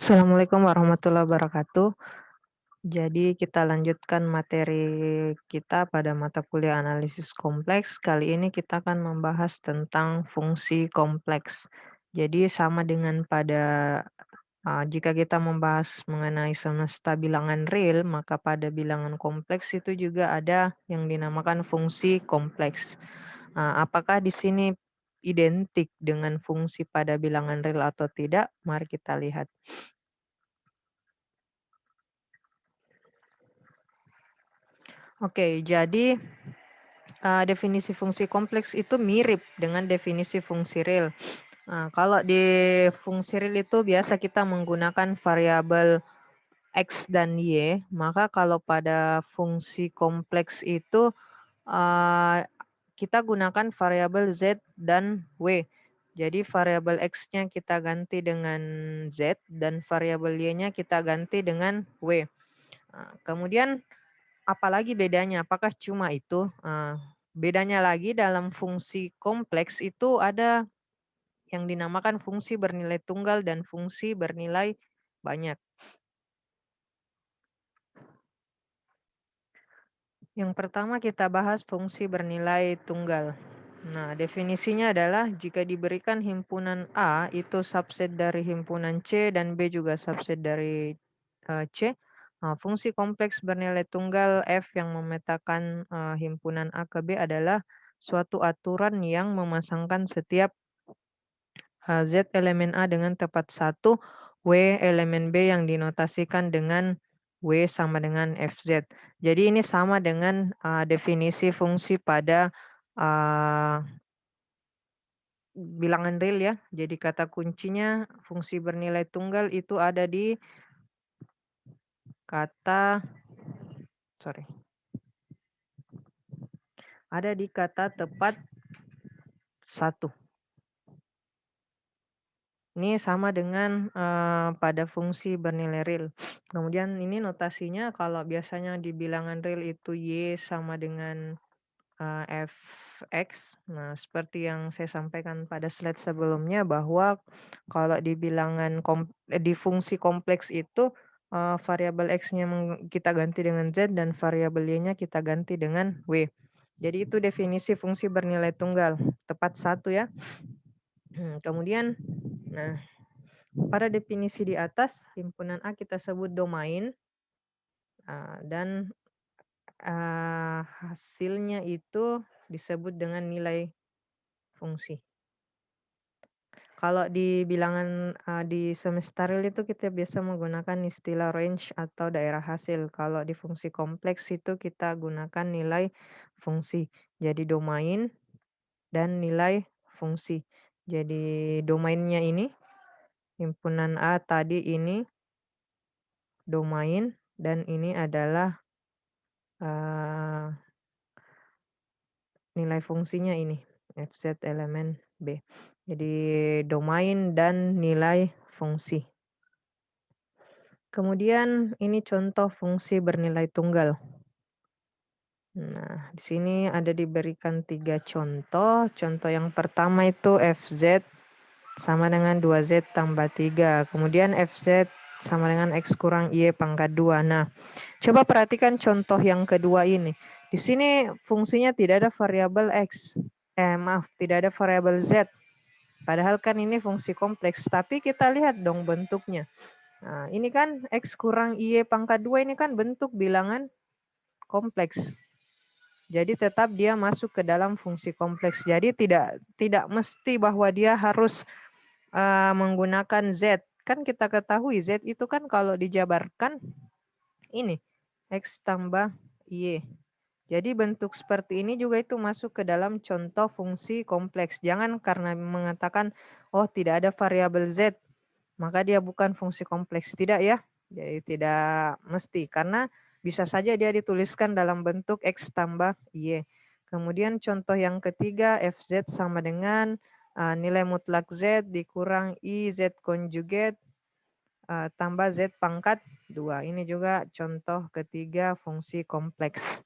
Assalamualaikum warahmatullahi wabarakatuh. Jadi kita lanjutkan materi kita pada mata kuliah analisis kompleks. Kali ini kita akan membahas tentang fungsi kompleks. Jadi sama dengan pada jika kita membahas mengenai semesta bilangan real, maka pada bilangan kompleks itu juga ada yang dinamakan fungsi kompleks. Apakah di sini identik dengan fungsi pada bilangan real atau tidak? Mari kita lihat. Oke, jadi definisi fungsi kompleks itu mirip dengan definisi fungsi real. Kalau di fungsi real itu biasa kita menggunakan variabel X dan Y, maka kalau pada fungsi kompleks itu kita gunakan variabel Z dan W. Jadi variabel X-nya kita ganti dengan Z dan variabel Y-nya kita ganti dengan W. Kemudian apalagi bedanya? Apakah cuma itu? Bedanya lagi dalam fungsi kompleks itu ada yang dinamakan fungsi bernilai tunggal dan fungsi bernilai banyak. Yang pertama kita bahas fungsi bernilai tunggal. Nah, definisinya adalah jika diberikan himpunan A itu subset dari himpunan C dan B juga subset dari C, fungsi kompleks bernilai tunggal F yang memetakan himpunan A ke B adalah suatu aturan yang memasangkan setiap Z elemen A dengan tepat 1, W elemen B yang dinotasikan dengan W sama dengan FZ. Jadi ini sama dengan definisi fungsi pada bilangan real ya. Jadi kata kuncinya fungsi bernilai tunggal itu ada di kata tepat 1. Ini sama dengan pada fungsi bernilai real. Kemudian ini notasinya kalau biasanya di bilangan real itu Y sama dengan Fx. Nah, seperti yang saya sampaikan pada slide sebelumnya bahwa kalau di bilangan di fungsi kompleks itu variabel X-nya kita ganti dengan Z dan variabel Y-nya kita ganti dengan W. Jadi itu definisi fungsi bernilai tunggal, tepat 1 ya. Kemudian, nah, pada definisi di atas, himpunan A kita sebut domain, dan hasilnya itu disebut dengan nilai fungsi. Kalau di bilangan di semesta real itu kita biasa menggunakan istilah range atau daerah hasil. Kalau di fungsi kompleks itu kita gunakan nilai fungsi. Jadi domain dan nilai fungsi. Jadi domainnya ini, himpunan A tadi ini domain dan ini adalah nilai fungsinya ini, FZ elemen B. Jadi domain dan nilai fungsi. Kemudian ini contoh fungsi bernilai tunggal. Nah, di sini ada diberikan 3 contoh. Contoh yang pertama itu FZ sama dengan 2Z tambah 3. Kemudian FZ sama dengan X kurang Y pangkat 2. Nah, coba perhatikan contoh yang kedua ini. Di sini fungsinya tidak ada variabel X. Tidak ada variabel Z. Padahal kan ini fungsi kompleks. Tapi kita lihat dong bentuknya. Nah, ini kan X kurang Y pangkat 2 ini kan bentuk bilangan kompleks. Jadi tetap dia masuk ke dalam fungsi kompleks. Jadi tidak mesti bahwa dia harus menggunakan Z. Kan kita ketahui Z itu kan kalau dijabarkan ini X tambah Y. Jadi bentuk seperti ini juga itu masuk ke dalam contoh fungsi kompleks. Jangan karena mengatakan, oh tidak ada variabel Z, maka dia bukan fungsi kompleks. Tidak ya. Jadi tidak mesti. Karena bisa saja dia dituliskan dalam bentuk X tambah Y. Kemudian contoh yang ketiga, FZ sama dengan nilai mutlak Z dikurang I Z konjugat tambah Z pangkat 2. Ini juga contoh ketiga fungsi kompleks.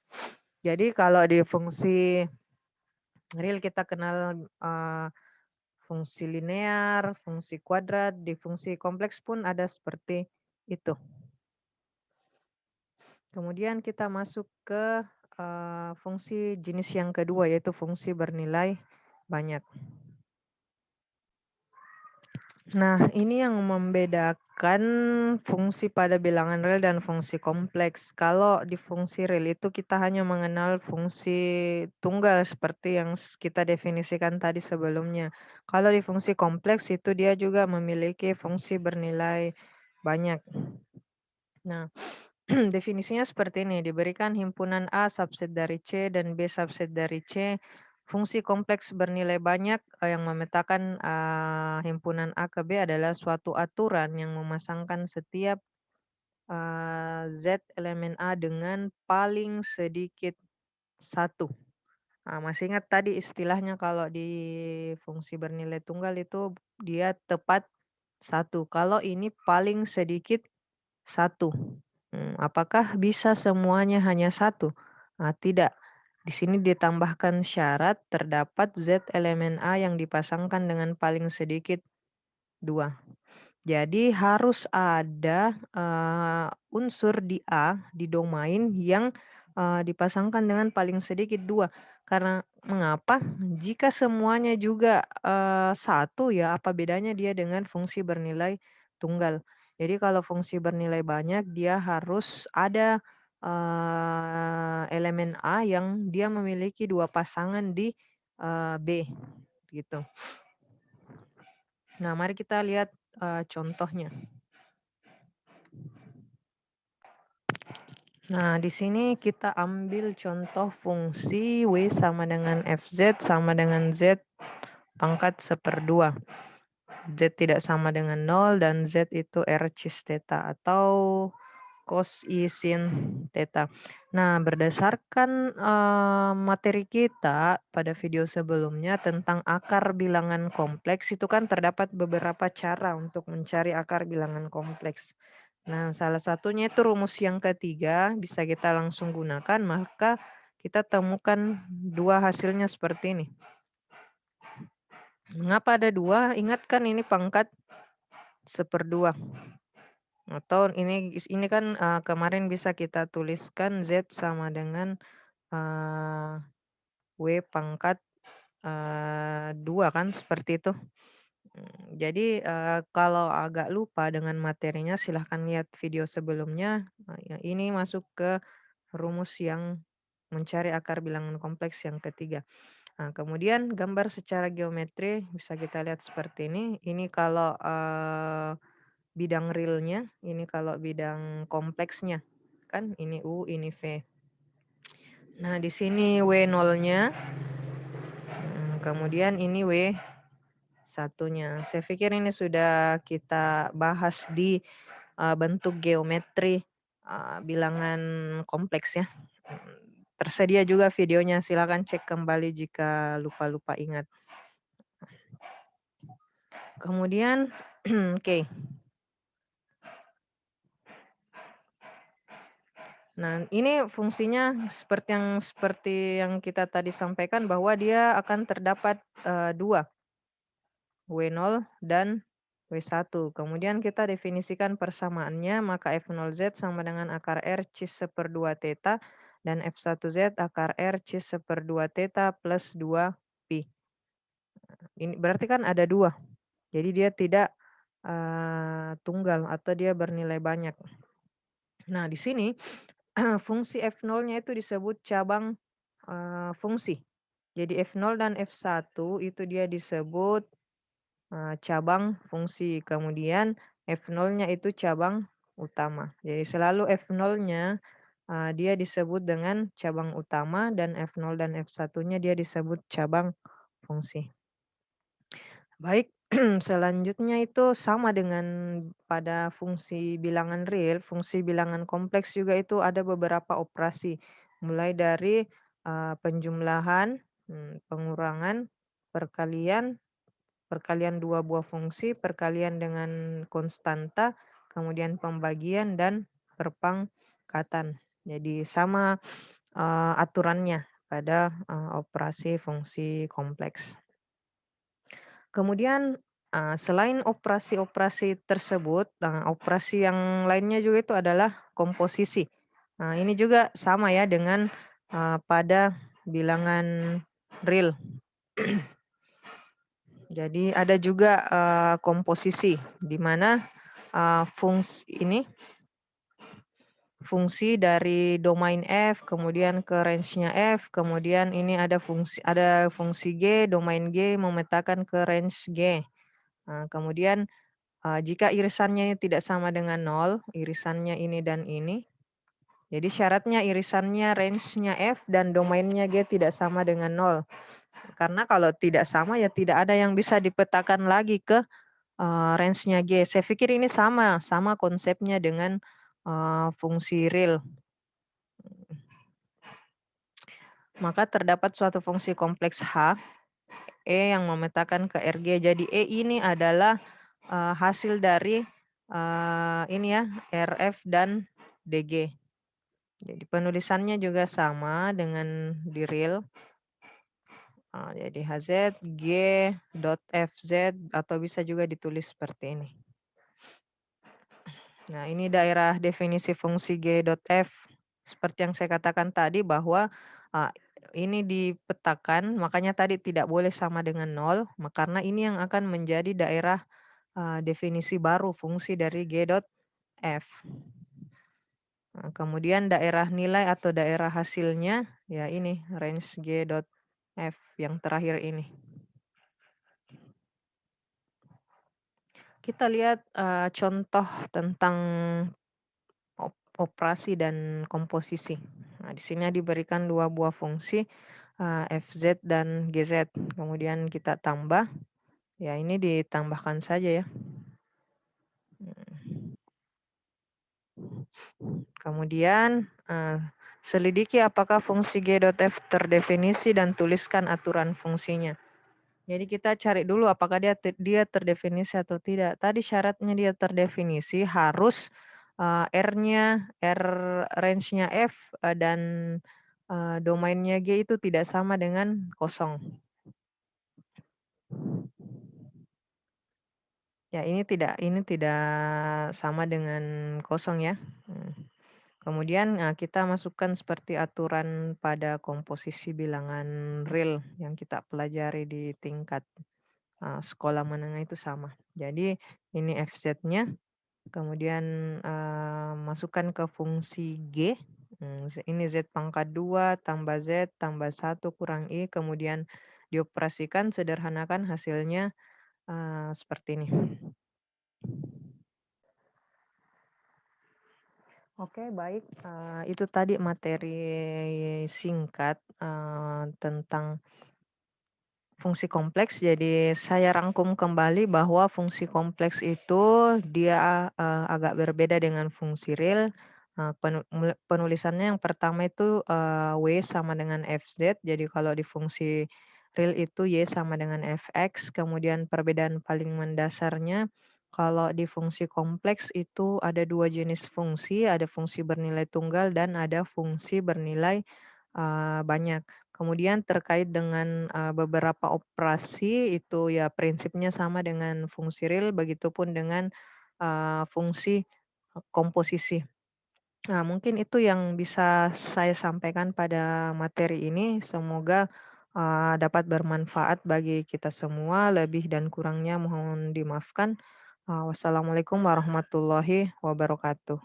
Jadi kalau di fungsi real kita kenal fungsi linear, fungsi kuadrat, di fungsi kompleks pun ada seperti itu. Kemudian kita masuk ke fungsi jenis yang kedua, yaitu fungsi bernilai banyak. Nah, ini yang membedakan fungsi pada bilangan real dan fungsi kompleks. Kalau di fungsi real itu kita hanya mengenal fungsi tunggal seperti yang kita definisikan tadi sebelumnya. Kalau di fungsi kompleks itu dia juga memiliki fungsi bernilai banyak. Nah, definisinya seperti ini, diberikan himpunan A subset dari C dan B subset dari C. Fungsi kompleks bernilai banyak yang memetakan himpunan A ke B adalah suatu aturan yang memasangkan setiap Z elemen A dengan paling sedikit satu. Nah, masih ingat tadi istilahnya kalau di fungsi bernilai tunggal itu dia tepat satu. Kalau ini paling sedikit satu. Apakah bisa semuanya hanya satu? Tidak. Di sini ditambahkan syarat terdapat Z elemen A yang dipasangkan dengan paling sedikit 2. Jadi harus ada unsur di A, di domain yang dipasangkan dengan paling sedikit 2. Karena mengapa? Jika semuanya juga satu ya, apa bedanya dia dengan fungsi bernilai tunggal? Jadi kalau fungsi bernilai banyak, dia harus ada elemen A yang dia memiliki 2 pasangan di B, gitu. Nah, mari kita lihat contohnya. Nah, di sini kita ambil contoh fungsi W sama dengan FZ sama dengan Z pangkat 1/2. Z tidak sama dengan 0 dan Z itu R cis theta atau cos I sin theta. Nah, berdasarkan materi kita pada video sebelumnya tentang akar bilangan kompleks, itu kan terdapat beberapa cara untuk mencari akar bilangan kompleks. Nah, salah satunya itu rumus yang ketiga, bisa kita langsung gunakan, maka kita temukan 2 hasilnya seperti ini. Mengapa ada 2? Ingat kan ini pangkat 1/2. Atau ini kan kemarin bisa kita tuliskan Z sama dengan W pangkat 2 kan, seperti itu. Jadi kalau agak lupa dengan materinya silahkan lihat video sebelumnya. Ya, ini masuk ke rumus yang mencari akar bilangan kompleks yang ketiga. Nah, kemudian gambar secara geometri bisa kita lihat seperti ini. Ini kalau bidang realnya, ini kalau bidang kompleksnya. Kan ini U, ini V. Nah, di sini W0-nya. Kemudian ini W1-nya. Saya pikir ini sudah kita bahas di bentuk geometri bilangan kompleks ya. Tersedia juga videonya, silakan cek kembali jika lupa-lupa ingat. Kemudian, oke. Nah, ini fungsinya seperti yang kita tadi sampaikan bahwa dia akan terdapat 2, W0 dan W1. Kemudian kita definisikan persamaannya, maka F0Z sama dengan akar R cis 1/2 theta dan F1Z akar R cis 1/2 theta plus 2 pi. Ini berarti kan ada 2. Jadi dia tidak tunggal atau dia bernilai banyak. Nah, di sini fungsi F0-nya itu disebut cabang fungsi. Jadi F0 dan F1 itu dia disebut cabang fungsi. Kemudian F0-nya itu cabang utama. Jadi selalu F0-nya dia disebut dengan cabang utama dan F0 dan F1-nya dia disebut cabang fungsi. Baik, selanjutnya itu sama dengan pada fungsi bilangan real, fungsi bilangan kompleks juga itu ada beberapa operasi. Mulai dari penjumlahan, pengurangan, perkalian 2 buah fungsi, perkalian dengan konstanta, kemudian pembagian dan perpangkatan. Jadi sama aturannya pada operasi fungsi kompleks. Kemudian, selain operasi-operasi tersebut, operasi yang lainnya juga itu adalah komposisi. Nah, ini juga sama ya dengan, pada bilangan real. Jadi ada juga, komposisi, di mana, fungsi dari domain F, kemudian ke range-nya F, kemudian ini ada fungsi G, domain G memetakan ke range G. Kemudian, jika irisannya tidak sama dengan nol, irisannya ini dan ini, jadi syaratnya irisannya range-nya F dan domainnya G tidak sama dengan nol. Karena kalau tidak sama ya tidak ada yang bisa dipetakan lagi ke, range-nya G. Saya pikir ini sama konsepnya dengan, fungsi real. Maka terdapat suatu fungsi kompleks H, E yang memetakan ke RG. Jadi E ini adalah, hasil dari, ini ya, RF dan DG. Jadi penulisannya juga sama dengan di real. Jadi HZ, G, dot FZ, atau bisa juga ditulis seperti ini. Nah, ini daerah definisi fungsi G dot F. Seperti yang saya katakan tadi bahwa, ini dipetakan, makanya tadi tidak boleh sama dengan nol, karena ini yang akan menjadi daerah, definisi baru fungsi dari G dot F. Kemudian daerah nilai atau daerah hasilnya, ya ini range G dot F yang terakhir ini. Kita lihat, contoh tentang operasi dan komposisi. Nah, di sini diberikan 2 buah fungsi, FZ dan GZ. Kemudian kita tambah, ya ini ditambahkan saja ya. Kemudian, selidiki apakah fungsi G.F terdefinisi dan tuliskan aturan fungsinya. Jadi kita cari dulu apakah dia terdefinisi atau tidak. Tadi syaratnya dia terdefinisi harus, R range-nya F, dan, domainnya G itu tidak sama dengan kosong. Ya ini tidak sama dengan kosong ya. Kemudian, kita masukkan seperti aturan pada komposisi bilangan real yang kita pelajari di tingkat, sekolah menengah itu sama. Jadi ini FZ-nya, kemudian, masukkan ke fungsi G, ini Z pangkat 2 tambah Z tambah 1 kurang I, kemudian dioperasikan, sederhanakan hasilnya, seperti ini. Oke, baik, itu tadi materi singkat, tentang fungsi kompleks. Jadi saya rangkum kembali bahwa fungsi kompleks itu dia, agak berbeda dengan fungsi real. Penulisannya yang pertama itu, W sama dengan FZ. Jadi kalau di fungsi real itu Y sama dengan Fx. Kemudian perbedaan paling mendasarnya kalau di fungsi kompleks itu ada 2 jenis fungsi, ada fungsi bernilai tunggal dan ada fungsi bernilai, banyak. Kemudian terkait dengan, beberapa operasi itu ya prinsipnya sama dengan fungsi real, begitupun dengan, fungsi, komposisi. Nah, mungkin itu yang bisa saya sampaikan pada materi ini. Semoga, dapat bermanfaat bagi kita semua. Lebih dan kurangnya mohon dimaafkan. Wassalamualaikum warahmatullahi wabarakatuh.